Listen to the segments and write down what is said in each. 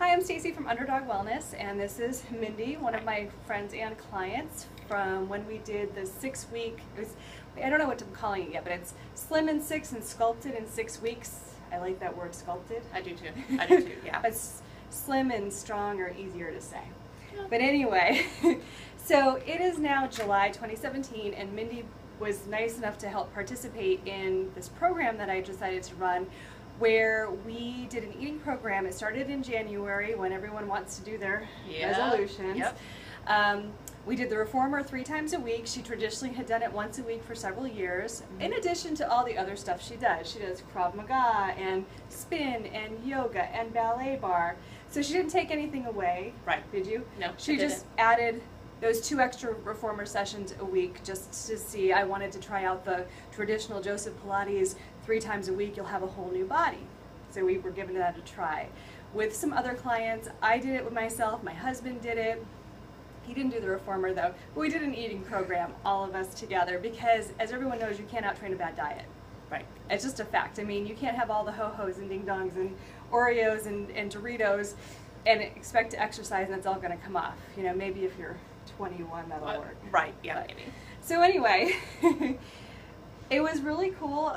Hi, I'm Stacy from Underdog Wellness, and this is Mindy, one of my friends and clients from when we did the 6-week, I don't know what I'm calling it yet, but it's Slim in 6 and Sculpted in 6 weeks. I like that word, sculpted. I do too. I do too, yeah. But slim and strong are easier to say. Yeah. But anyway, so it is now July 2017, and Mindy was nice enough to help participate in this program that I decided to run, where we did an eating program. It started in January when everyone wants to do their resolutions. Yep. We did the reformer 3 times a week. She traditionally had done it once a week for several years, in addition to all the other stuff she does. She does Krav Maga and spin and yoga and ballet bar. So she didn't take anything away. Right. Did you? No, She just added those 2 extra reformer sessions a week just to see. I wanted to try out the traditional Joseph Pilates 3 times a week. You'll have a whole new body. So we were giving that a try. With some other clients, I did it with myself. My husband did it. He didn't do the reformer though, but we did an eating program, all of us together, because as everyone knows, you can't out-train a bad diet. Right. It's just a fact. I mean, you can't have all the ho-hos and ding-dongs and Oreos and Doritos and expect to exercise and it's all going to come off. You know, maybe if you're 21, that'll work. Right, yeah, but, maybe. So anyway, it was really cool.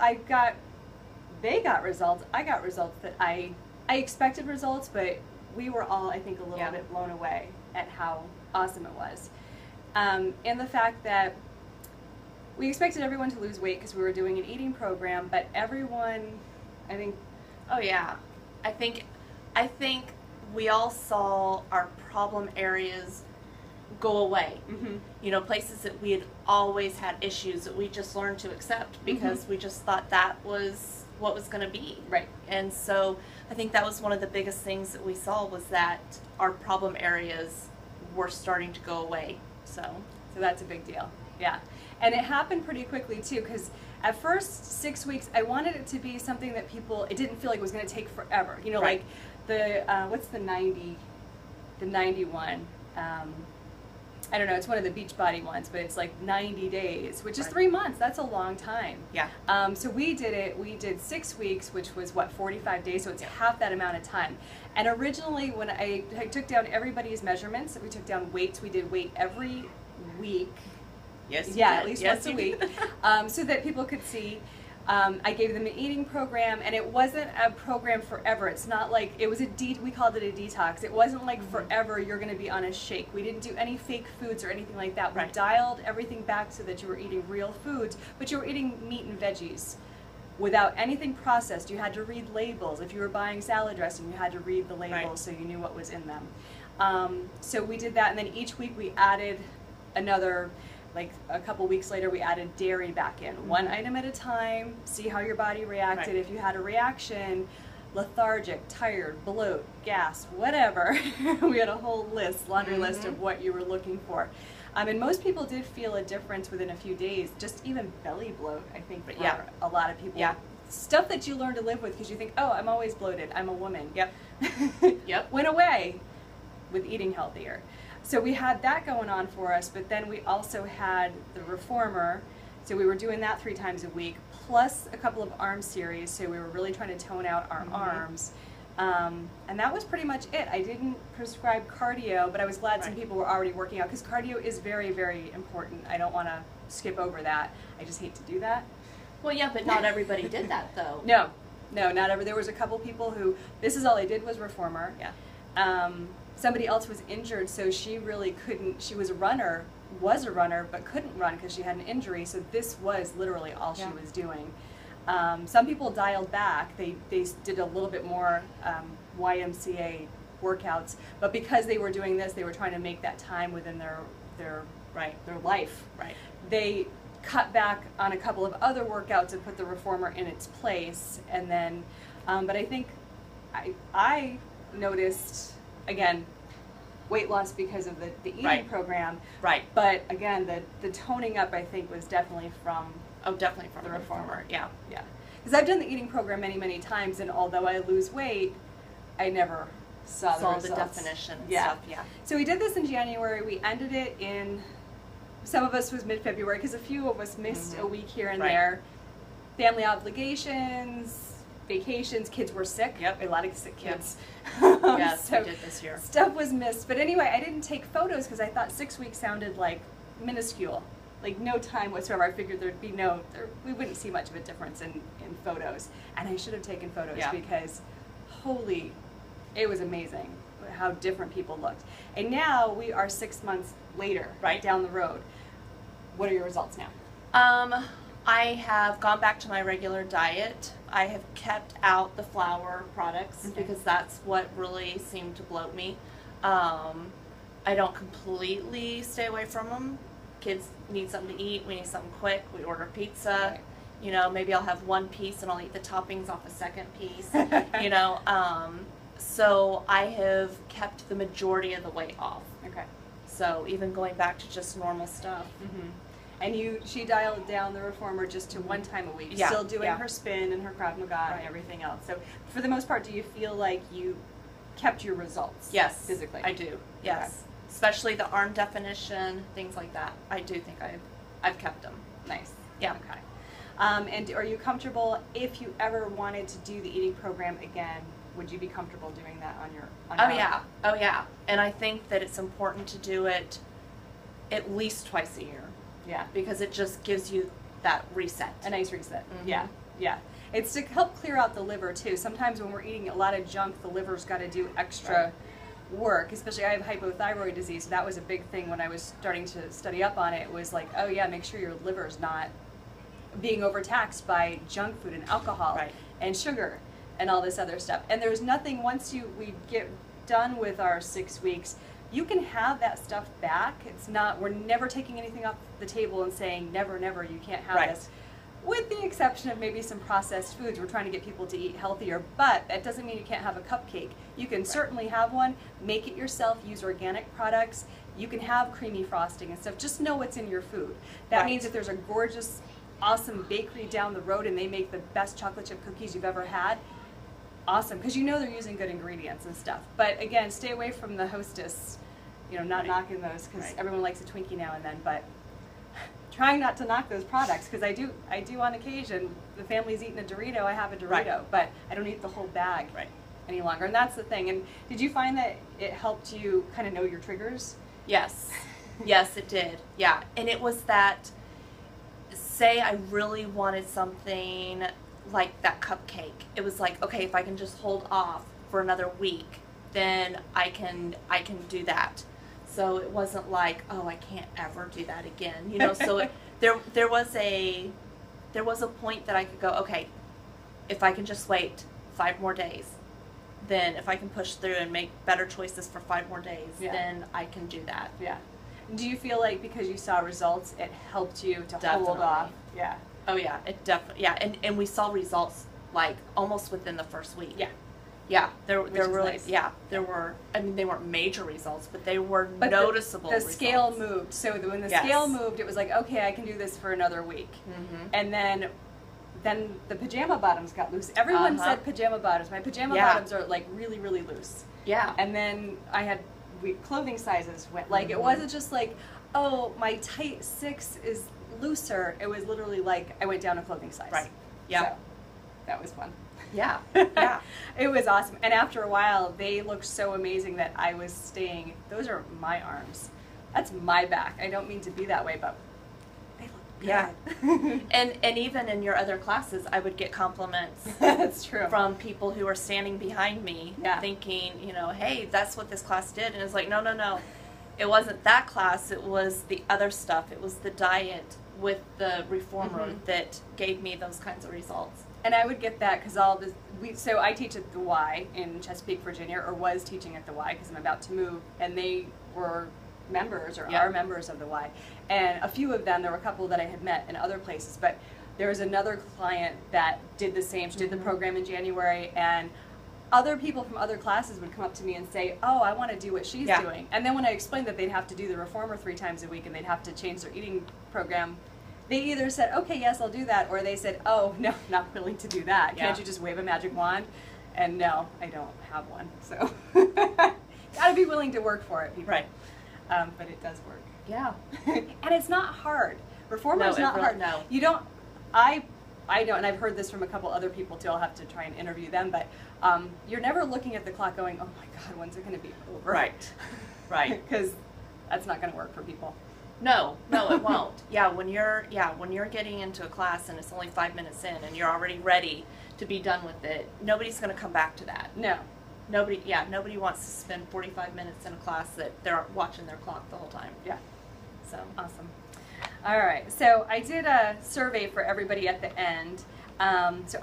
They got results. I got results that I expected results, but we were all, I think, a little bit blown away at how awesome it was. And the fact that we expected everyone to lose weight because we were doing an eating program, but everyone, I think... Oh yeah. I think we all saw our problem areas go away. Mm-hmm. You know, places that we had always had issues that we just learned to accept because we just thought that was what was going to be. Right. And so I think that was one of the biggest things that we saw, was that our problem areas were starting to go away. So that's a big deal. Yeah. And it happened pretty quickly too, because at first 6 weeks I wanted it to be something that it didn't feel like it was going to take forever. You know, right. Like the what's the 91? I don't know, it's one of the Beachbody ones, but it's like 90 days, which is 3 months. That's a long time. Yeah. So we did 6 weeks, which was what, 45 days, so it's half that amount of time. And originally when I took down everybody's measurements, we took down weights, we did weight every week. Yes. Yeah, at least once a week, so that people could see. I gave them an eating program, and it wasn't a program forever. It's not like, it was we called it a detox. It wasn't like forever you're going to be on a shake. We didn't do any fake foods or anything like that. We dialed everything back so that you were eating real foods, but you were eating meat and veggies without anything processed. You had to read labels. If you were buying salad dressing, you had to read the labels so you knew what was in them. So we did that, and then each week we added another. Like a couple weeks later, we added dairy back in. 1 item at a time, see how your body reacted. If you had a reaction, lethargic, tired, bloat, gas, whatever, we had a whole laundry list of what you were looking for. And most people did feel a difference within a few days, just even belly bloat, I think, for a lot of people. Yeah. Stuff that you learn to live with because you think, oh, I'm always bloated, I'm a woman. Yep. Yep. Went away with eating healthier. So we had that going on for us, but then we also had the reformer. So we were doing that 3 times a week, plus a couple of arm series. So we were really trying to tone out our arms. And that was pretty much it. I didn't prescribe cardio, but I was glad some people were already working out, because cardio is very, very important. I don't want to skip over that. I just hate to do that. Well, yeah, but not everybody did that, though. No, not every. There was a couple people who, this is all they did was reformer. Yeah. Somebody else was injured, so she really couldn't. She was a runner, but couldn't run because she had an injury. So this was literally all she was doing. Some people dialed back. They did a little bit more YMCA workouts, but because they were doing this, they were trying to make that time within their life. Right. They cut back on a couple of other workouts and put the reformer in its place, and then. But I think I noticed. Again, weight loss because of the eating program. Right. But again, the toning up, I think, was definitely from the reformer. Yeah. Yeah. Because I've done the eating program many, many times, and although I lose weight, I never saw the definition and stuff. Yeah. So we did this in January. We ended it in, some of us was mid-February, because a few of us missed a week here and there. Family obligations, vacations, kids were sick. Yep. A lot of sick kids. Yes, So we did this year. stuff was missed. But anyway, I didn't take photos because I thought 6 weeks sounded like minuscule. Like no time whatsoever. I figured there'd be we wouldn't see much of a difference in photos. And I should have taken photos because it was amazing how different people looked. And now we are 6 months later, right down the road. What are your results now? I have gone back to my regular diet. I have kept out the flour products because that's what really seemed to bloat me. I don't completely stay away from them. Kids need something to eat. We need something quick. We order pizza. Right. You know, maybe I'll have one piece and I'll eat the toppings off a second piece. You know, so I have kept the majority of the weight off. Okay. So even going back to just normal stuff. And she dialed down the reformer just to 1 time a week, still doing her spin and her Krav Maga and everything else. So for the most part, do you feel like you kept your results? Yes, physically. I do. Yes, okay. Especially the arm definition, things like that. I do think I've kept them. Nice. Yeah. Okay. And are you comfortable if you ever wanted to do the eating program again? Would you be comfortable doing that on your own? Oh yeah. And I think that it's important to do it at least twice a year. Yeah. Because it just gives you that reset. A nice reset. Yeah. It's to help clear out the liver too. Sometimes when we're eating a lot of junk, the liver's got to do extra work. Especially I have hypothyroid disease. So that was a big thing when I was starting to study up on it. It was like, oh yeah, make sure your liver's not being overtaxed by junk food and alcohol and sugar and all this other stuff. And there's nothing, once we get done with our 6 weeks, you can have that stuff back. It's not, we're never taking anything off the table and saying never, never, you can't have this. With the exception of maybe some processed foods. We're trying to get people to eat healthier, but that doesn't mean you can't have a cupcake. You can certainly have one, make it yourself, use organic products. You can have creamy frosting and stuff. Just know what's in your food. That means if there's a gorgeous, awesome bakery down the road and they make the best chocolate chip cookies you've ever had, awesome, because you know they're using good ingredients and stuff. But again, stay away from the Hostess, not knocking those, because everyone likes a Twinkie now and then, but trying not to knock those products, because I do on occasion. The family's eating a Dorito, I have a Dorito, but I don't eat the whole bag any longer, and that's the thing. And did you find that it helped you kind of know your triggers? Yes. Yes, it did. Yeah, and it was that, say I really wanted something like that cupcake. It was like, okay, if I can just hold off for another week, then I can do that. So it wasn't like, oh, I can't ever do that again. So there was a point that I could go, okay, if I can just wait 5 more days, then if I can push through and make better choices for 5 more days, then I can do that. Yeah. Do you feel like because you saw results, it helped you to hold off? Yeah. Oh yeah, it definitely, and we saw results like almost within the first week. Yeah. Yeah, there really, nice. there were, I mean, they weren't major results, but they were noticeable the results. Scale moved. So when the scale moved, it was like, okay, I can do this for another week. And then the pajama bottoms got loose. Everyone said pajama bottoms. My pajama bottoms are like really, really loose. Yeah. And then I had clothing sizes went, like it wasn't just like, oh, my tight 6 is looser. It was literally like I went down a clothing size. Right. Yeah. So that was fun. Yeah. Yeah. It was awesome. And after a while, they looked so amazing that I was staying, those are my arms. That's my back. I don't mean to be that way, but they look good. Yeah. And even in your other classes, I would get compliments. That's true. From people who are standing behind me thinking, hey, that's what this class did. And it's like, no. It wasn't that class. It was the other stuff. It was the diet with the reformer that gave me those kinds of results. And I would get that because so I teach at the Y in Chesapeake, Virginia, or was teaching at the Y because I'm about to move, and they were members or are members of the Y. And a few of them, there were a couple that I had met in other places, but there was another client that did the same. She did the program in January, and other people from other classes would come up to me and say, oh, I want to do what she's doing. And then when I explained that they'd have to do the reformer 3 times a week and they'd have to change their eating program, they either said, okay, yes, I'll do that, or they said, oh, no, not willing to do that. Can't you just wave a magic wand? And no, I don't have one. So gotta be willing to work for it, people. Right. But it does work. Yeah. And it's not hard. Reformer is not hard. No. You don't, I I know, and I've heard this from a couple other people too. I'll have to try and interview them, but you're never looking at the clock going, oh my God, when's it going to be over? Right. Right. Because that's not going to work for people. No, it won't. When you're getting into a class and it's only 5 minutes in and you're already ready to be done with it, nobody's going to come back to that. No. Nobody wants to spend 45 minutes in a class that they're watching their clock the whole time. Yeah. So awesome. All right. So I did a survey for everybody at the end. So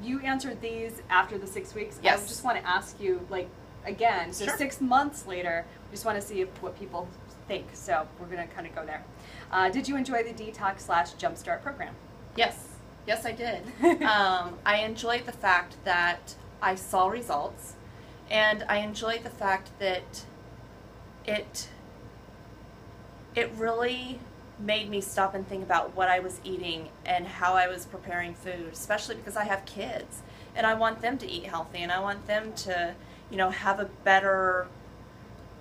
you answered these after the 6 weeks. Yes. I just want to ask you, again, so Sure. 6 months later, we just want to see what people think. So we're going to kind of go there. Did you enjoy the Detox/Jumpstart program? Yes, I did. I enjoyed the fact that I saw results, and I enjoyed the fact that it really made me stop and think about what I was eating and how I was preparing food, especially because I have kids and I want them to eat healthy and I want them to, have a better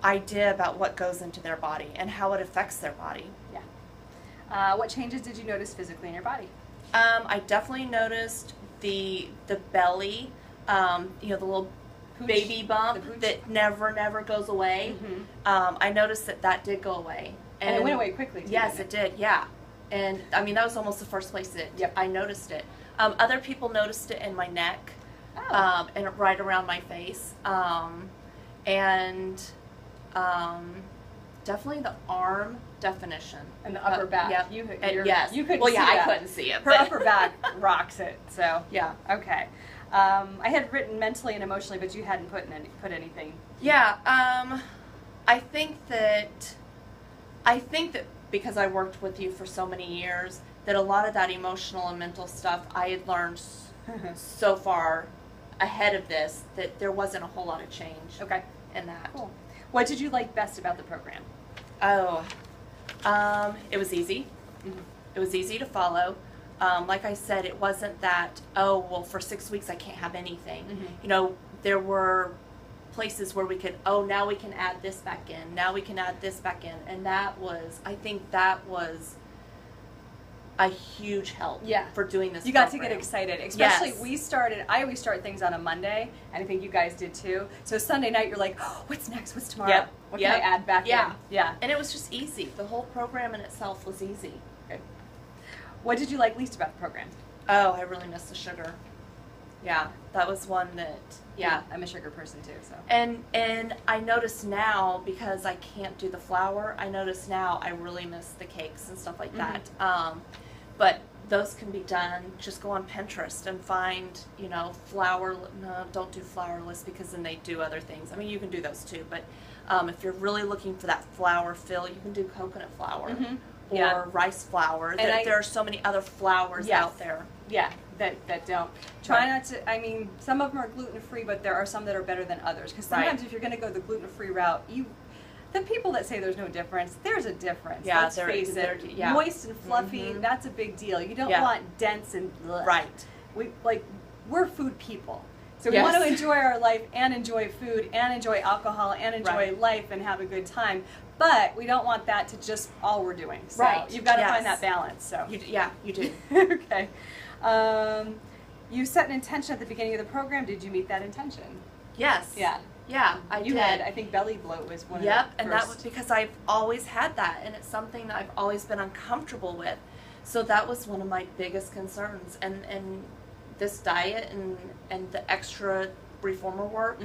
idea about what goes into their body and how it affects their body. Yeah. What changes did you notice physically in your body? I definitely noticed the belly, the little Pooch, baby bump the pooch. that never goes away. Mm-hmm. I noticed that did go away. And it went away quickly, too. Yes, it did, yeah. And, that was almost the first place that Yep. I noticed it. Other people noticed it in my neck, Oh. and right around my face. Definitely the arm definition. And the upper back. Yep. Yes. You couldn't well, see yeah, that. I couldn't see it. Her but- upper back rocks it. So Yeah. Okay. I had written mentally and emotionally, but you hadn't put anything. Yeah. I think that because I worked with you for so many years, that a lot of that emotional and mental stuff I had learned so far ahead of this that there wasn't a whole lot of change. Okay. In that. Cool. What did you like best about the program? Oh, it was easy. Mm-hmm. It was easy to follow. Like I said, it wasn't that, oh, well, for 6 weeks I can't have anything. Mm-hmm. There were places where we could, now we can add this back in. Now we can add this back in. And I think that was a huge help for doing this You got program. to get excited. Especially Yes. I always start things on a Monday, and I think you guys did too. So Sunday night you're like, oh, what's next? What's tomorrow? Yep. What can I add back in? Yeah. And it was just easy. The whole program in itself was easy. Good. What did you like least about the program? Oh, I really miss the sugar. Yeah, that was one that, yeah. I'm a sugar person too, so. And I notice now, because I can't do the flour, I notice now I really miss the cakes and stuff like that. But those can be done. Just go on Pinterest and find, flour. No, don't do flourless because then they do other things. I mean, you can do those too, but if you're really looking for that flour fill, you can do coconut flour or rice flour. And there are so many other flours out there. Yeah, that don't. Try not to, some of them are gluten-free, but there are some that are better than others. Because sometimes if you're going to go the gluten-free route, the people that say there's no difference, there's a difference. Yeah, let's face it. Moist and fluffy, that's a big deal. You don't want dense and bleh. Right. We're food people. So we want to enjoy our life and enjoy food and enjoy alcohol and enjoy life and have a good time. But we don't want that to just all we're doing. So you've got to find that balance. So you do. Okay. You set an intention at the beginning of the program. Did you meet that intention? Yes. Yeah, I did. I think belly bloat was one of the Yep, first. and that was because I've always had that, and it's something that I've always been uncomfortable with. So that was one of my biggest concerns, and this diet and the extra reformer work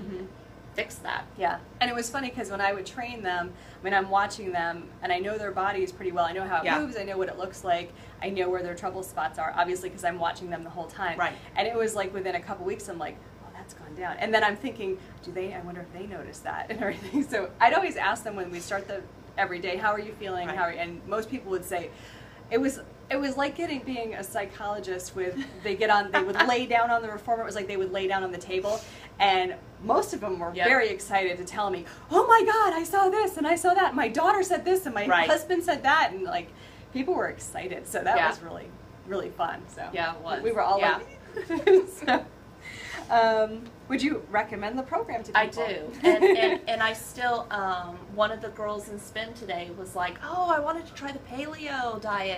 fixed that. Yeah, and it was funny because when I would train them, I'm watching them, and I know their bodies pretty well. I know how it moves. I know what it looks like. I know where their trouble spots are, obviously, because I'm watching them the whole time. Right. And it was like within a couple weeks, I'm like, oh, that's gone down. And then I'm thinking, I wonder if they notice that and everything. So I'd always ask them when we start every day, how are you feeling? Right. And most people would say, it was like being a psychologist they would lay down on the reformer. It was like they would lay down on the table, and most of them were very excited to tell me, oh my God, I saw this and I saw that. My daughter said this and my husband said that, and people were excited. So that was really, really fun. So yeah, it was. We were all would you recommend the program to people? I do, and I still. One of the girls in spin today was like, "Oh, I wanted to try the paleo diet."